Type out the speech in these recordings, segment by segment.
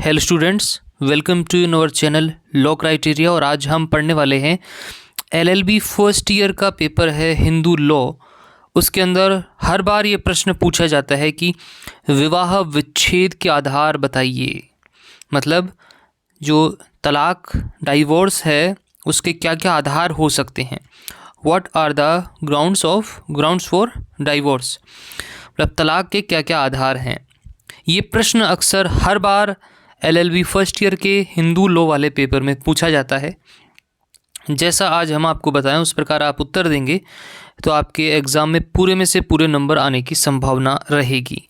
Hello students, welcome to in our channel law criteria. और आज हम पढ़ने वाले हैं एलएलबी फर्स्ट ईयर का पेपर है हिंदू लॉ। उसके अंदर हर बार ये प्रश्न पूछा जाता है कि विवाह विच्छेद के आधार बताइए। मतलब जो तलाक डाइवोर्स है उसके क्या क्या आधार हो सकते हैं। What are the grounds for divorce, मतलब तलाक के क्या क्या आधार हैं। ये प्रश्न अक्सर हर बार एलएलबी फर्स्ट ईयर के हिंदू लॉ वाले पेपर में पूछा जाता है। जैसा आज हम आपको बताएं उस प्रकार आप उत्तर देंगे तो आपके एग्ज़ाम में पूरे से पूरे नंबर आने की संभावना रहेगी।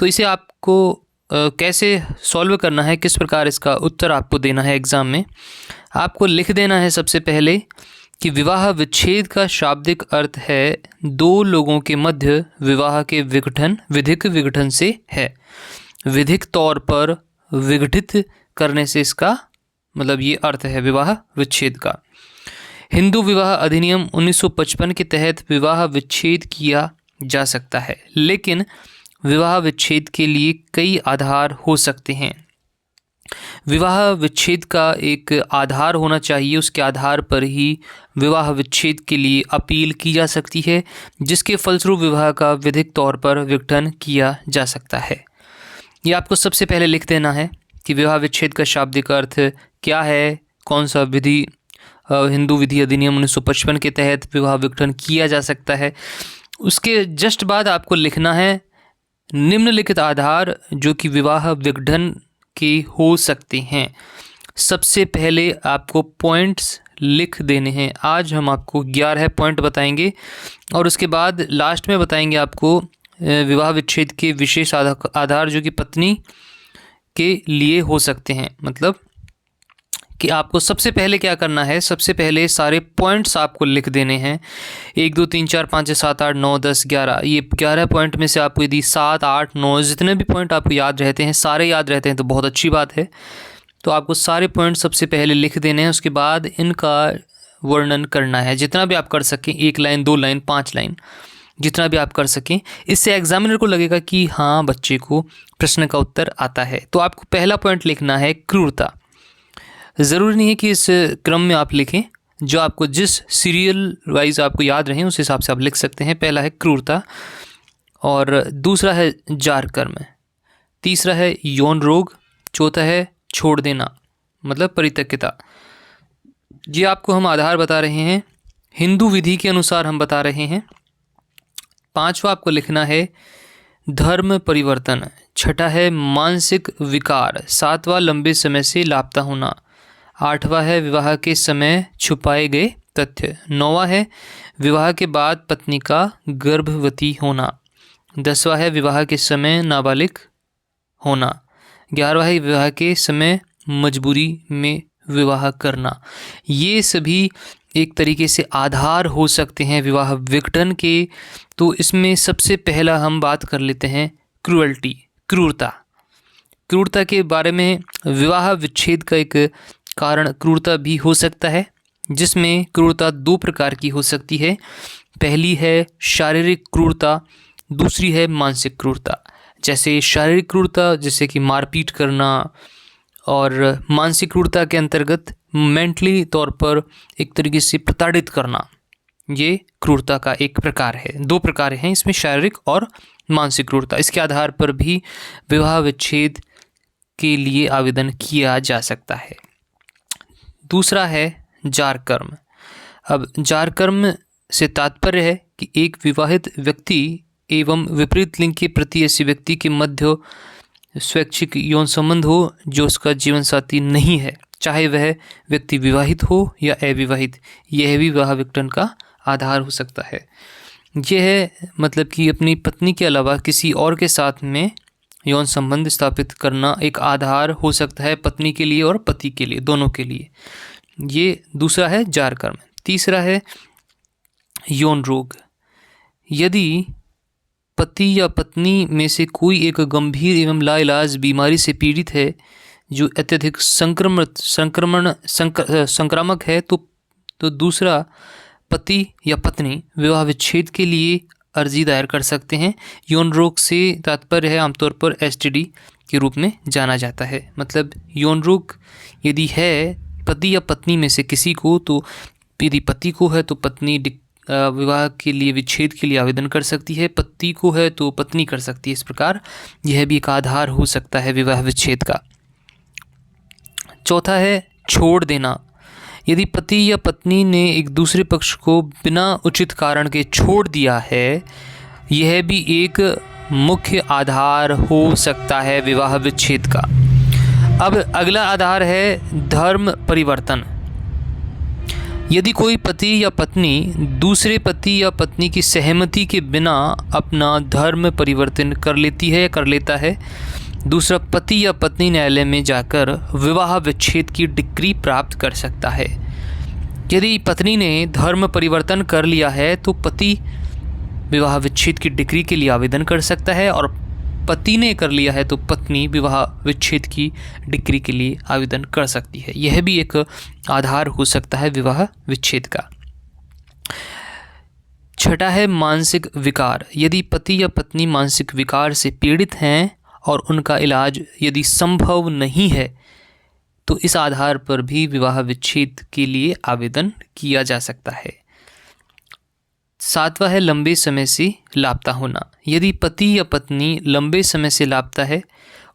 तो इसे आपको कैसे सॉल्व करना है, किस प्रकार इसका उत्तर आपको देना है एग्ज़ाम में, आपको लिख देना है सबसे पहले कि विवाह विच्छेद का शाब्दिक अर्थ है दो लोगों के मध्य विवाह के विधिक विघटन से है। विधिक तौर पर विघटित करने से इसका मतलब ये अर्थ है विवाह विच्छेद का। हिंदू विवाह अधिनियम 1955 के तहत विवाह विच्छेद किया जा सकता है, लेकिन विवाह विच्छेद के लिए कई आधार हो सकते हैं। विवाह विच्छेद का एक आधार होना चाहिए, उसके आधार पर ही विवाह विच्छेद के लिए अपील की जा सकती है, जिसके फलस्वरूप विवाह का विधिक तौर पर विघटन किया जा सकता है। ये आपको सबसे पहले लिख देना है कि विवाह विच्छेद का शाब्दिक अर्थ क्या है, कौन सा विधि हिंदू विधि अधिनियम 1955 के तहत विवाह विघटन किया जा सकता है। उसके जस्ट बाद आपको लिखना है निम्नलिखित आधार जो कि विवाह विघटन के हो सकते हैं। सबसे पहले आपको पॉइंट्स लिख देने हैं। आज हम आपको 11 पॉइंट बताएंगे और उसके बाद लास्ट में बताएंगे आपको विवाह विच्छेद के विशेष आधार जो कि पत्नी के लिए हो सकते हैं। मतलब कि आपको सबसे पहले क्या करना है, सबसे पहले सारे पॉइंट्स आपको लिख देने हैं। 1 2 3 4 5 6 7 8 9 10 11। ये 11 पॉइंट में से आपको यदि 7 8 9 जितने भी पॉइंट आपको याद रहते हैं, सारे याद रहते हैं तो बहुत अच्छी बात है। तो आपको सारे पॉइंट सबसे पहले लिख देने हैं, उसके बाद इनका वर्णन करना है जितना भी आप कर सकें, 1 लाइन 2 लाइन 5 लाइन जितना भी आप कर सकें। इससे एग्जामिनर को लगेगा कि हाँ बच्चे को प्रश्न का उत्तर आता है। तो आपको पहला पॉइंट लिखना है क्रूरता। ज़रूरी नहीं है कि इस क्रम में आप लिखें, जो आपको जिस सीरियल वाइज आपको याद रहें उस हिसाब से आप लिख सकते हैं। पहला है क्रूरता, और दूसरा है जार कर्म, तीसरा है यौन रोग, चौथा है छोड़ देना मतलब परित्यक्ता। ये आपको हम आधार बता रहे हैं, हिंदू विधि के अनुसार हम बता रहे हैं। पांचवा आपको लिखना है धर्म परिवर्तन, छठा है मानसिक विकार, सातवां लंबे समय से लापता होना, आठवां है विवाह के समय छुपाए गए तथ्य, नौवां है विवाह के बाद पत्नी का गर्भवती होना, 10वां है विवाह के समय नाबालिग होना, 11वां है विवाह के समय मजबूरी में विवाह करना। ये सभी एक तरीके से आधार हो सकते हैं विवाह विघटन के। तो इसमें सबसे पहला हम बात कर लेते हैं क्रूरता। क्रूरता के बारे में विवाह विच्छेद का एक कारण क्रूरता भी हो सकता है, जिसमें क्रूरता 2 प्रकार की हो सकती है। पहली है शारीरिक क्रूरता, दूसरी है मानसिक क्रूरता। जैसे शारीरिक क्रूरता जैसे कि मारपीट करना, और मानसिक क्रूरता के अंतर्गत मेंटली तौर पर एक तरीके से प्रताड़ित करना, ये क्रूरता का एक प्रकार है। 2 प्रकार हैं इसमें, शारीरिक और मानसिक क्रूरता। इसके आधार पर भी विवाह विच्छेद के लिए आवेदन किया जा सकता है। दूसरा है जार कर्म। अब जार कर्म से तात्पर्य है कि एक विवाहित व्यक्ति एवं विपरीत लिंग के प्रति ऐसे व्यक्ति के मध्य स्वैच्छिक यौन संबंध हो जो उसका जीवन साथी नहीं है, चाहे वह व्यक्ति विवाहित हो या अविवाहित। यह भी विवाह विघटन का आधार हो सकता है। यह है मतलब कि अपनी पत्नी के अलावा किसी और के साथ में यौन संबंध स्थापित करना एक आधार हो सकता है, पत्नी के लिए और पति के लिए, दोनों के लिए। ये दूसरा है जार कर्म। तीसरा है यौन रोग। यदि पति या पत्नी में से कोई एक गंभीर एवं लाइलाज बीमारी से पीड़ित है जो अत्यधिक संक्रामक है तो दूसरा पति या पत्नी विवाह विच्छेद के लिए अर्जी दायर कर सकते हैं। यौन रोग से तात्पर्य है आमतौर पर एसटीडी के रूप में जाना जाता है। मतलब यौन रोग यदि है पति या पत्नी में से किसी को, तो यदि पति को है तो पत्नी विवाह के लिए विच्छेद के लिए आवेदन कर सकती है, पति को है तो पत्नी कर सकती है। इस प्रकार यह भी एक आधार हो सकता है विवाह विच्छेद का। चौथा है छोड़ देना। यदि पति या पत्नी ने एक दूसरे पक्ष को बिना उचित कारण के छोड़ दिया है, यह भी एक मुख्य आधार हो सकता है विवाह विच्छेद का। अब अगला आधार है धर्म परिवर्तन। यदि कोई पति या पत्नी दूसरे पति या पत्नी की सहमति के बिना अपना धर्म परिवर्तन कर लेती है या कर लेता है, दूसरा पति या पत्नी न्यायालय में जाकर विवाह विच्छेद की डिक्री प्राप्त कर सकता है। यदि पत्नी ने धर्म परिवर्तन कर लिया है तो पति विवाह विच्छेद की डिक्री के लिए आवेदन कर सकता है, और पति ने कर लिया है तो पत्नी विवाह विच्छेद की डिक्री के लिए आवेदन कर सकती है। यह भी एक आधार हो सकता है विवाह विच्छेद का। छठा है मानसिक विकार। यदि पति या पत्नी मानसिक विकार से पीड़ित हैं और उनका इलाज यदि संभव नहीं है, तो इस आधार पर भी विवाह विच्छेद के लिए आवेदन किया जा सकता है। सातवां है लंबे समय से लापता होना। यदि पति या पत्नी लंबे समय से लापता है,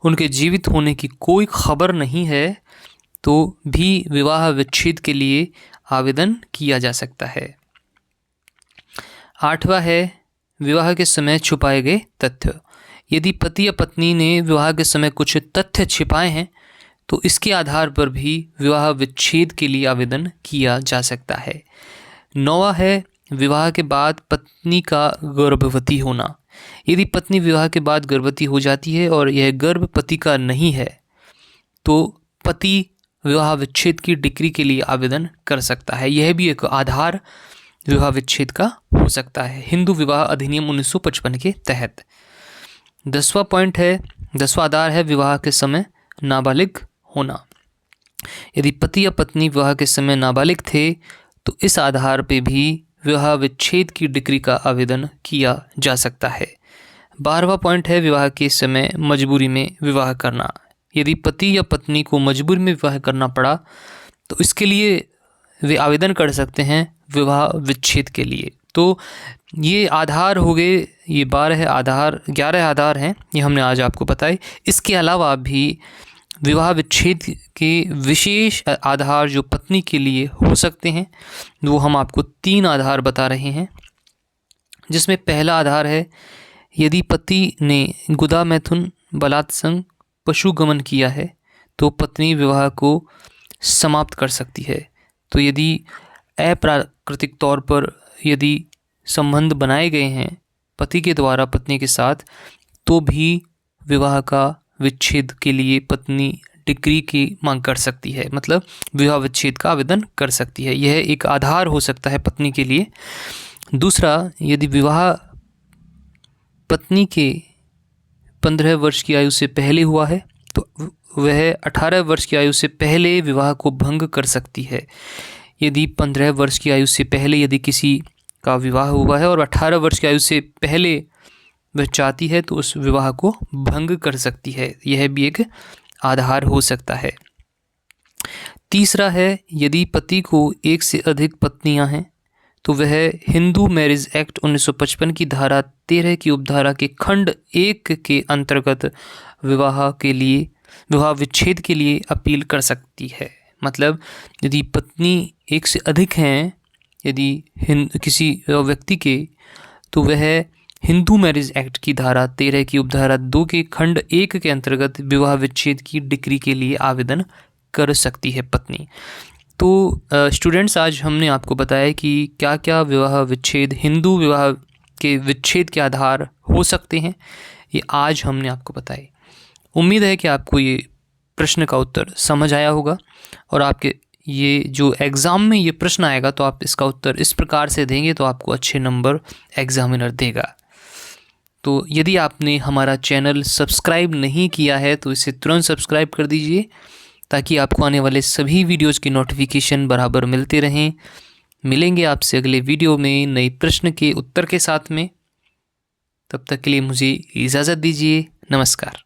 उनके जीवित होने की कोई खबर नहीं है, तो भी विवाह विच्छेद के लिए आवेदन किया जा सकता है। आठवां है विवाह के समय छुपाए गए तथ्य। यदि पति या पत्नी ने विवाह के समय कुछ तथ्य छिपाए हैं, तो इसके आधार पर भी विवाह विच्छेद के लिए आवेदन किया जा सकता है। नौवां है विवाह के बाद पत्नी का गर्भवती होना। यदि पत्नी विवाह के बाद गर्भवती हो जाती है और यह गर्भ पति का नहीं है, तो पति विवाह विच्छेद की डिक्री के लिए आवेदन कर सकता है। यह भी एक आधार विवाह विच्छेद का हो सकता है हिंदू विवाह अधिनियम 1955 के तहत। 10वां पॉइंट है, 10वां आधार है विवाह के समय नाबालिग होना। यदि पति या पत्नी विवाह के समय नाबालिग थे, तो इस आधार पे भी विवाह विच्छेद की डिक्री का आवेदन किया जा सकता है। 12वां पॉइंट है विवाह के समय मजबूरी में विवाह करना। यदि पति या पत्नी को मजबूरी में विवाह करना पड़ा, तो इसके लिए वे आवेदन कर सकते हैं विवाह विच्छेद के लिए। तो ये आधार हो गए, ये 11 आधार हैं, ये हमने आज आपको बताए। इसके अलावा भी विवाह विच्छेद के विशेष आधार जो पत्नी के लिए हो सकते हैं, वो हम आपको 3 आधार बता रहे हैं। जिसमें पहला आधार है यदि पति ने गुदा मैथुन बलात्संग पशुगमन किया है, तो पत्नी विवाह को समाप्त कर सकती है। तो यदि अप्राकृतिक तौर पर यदि संबंध बनाए गए हैं पति के द्वारा पत्नी के साथ, तो भी विवाह का विच्छेद के लिए पत्नी डिक्री की मांग कर सकती है, मतलब विवाह विच्छेद का आवेदन कर सकती है। यह एक आधार हो सकता है पत्नी के लिए। दूसरा, यदि विवाह पत्नी के 15 वर्ष की आयु से पहले हुआ है, तो वह 18 वर्ष की आयु से पहले विवाह को भंग कर सकती है। यदि 15 वर्ष की आयु से पहले यदि किसी का विवाह हुआ है और 18 वर्ष की आयु से पहले वह चाहती है, तो उस विवाह को भंग कर सकती है। यह भी एक आधार हो सकता है। तीसरा है यदि पति को एक से अधिक पत्नियां हैं, तो वह हिंदू मैरिज एक्ट 1955 की धारा 13 की उपधारा के खंड 1 के अंतर्गत विवाह विच्छेद के लिए अपील कर सकती है। मतलब यदि पत्नी एक से अधिक हैं यदि किसी व्यक्ति के, तो वह हिंदू मैरिज एक्ट की धारा 13 की उपधारा 2 के खंड 1 के अंतर्गत विवाह विच्छेद की डिक्री के लिए आवेदन कर सकती है पत्नी। तो स्टूडेंट्स, आज हमने आपको बताया कि क्या क्या विवाह विच्छेद हिंदू विवाह के विच्छेद के आधार हो सकते हैं, ये आज हमने आपको बताए। उम्मीद है कि आपको ये प्रश्न का उत्तर समझ आया होगा और आपके ये जो एग्ज़ाम में ये प्रश्न आएगा तो आप इसका उत्तर इस प्रकार से देंगे तो आपको अच्छे नंबर एग्जामिनर देगा। तो यदि आपने हमारा चैनल सब्सक्राइब नहीं किया है तो इसे तुरंत सब्सक्राइब कर दीजिए, ताकि आपको आने वाले सभी वीडियोज़ की नोटिफिकेशन बराबर मिलते रहें। मिलेंगे आपसे अगले वीडियो में नए प्रश्न के उत्तर के साथ में। तब तक के लिए मुझे इजाज़त दीजिए। नमस्कार।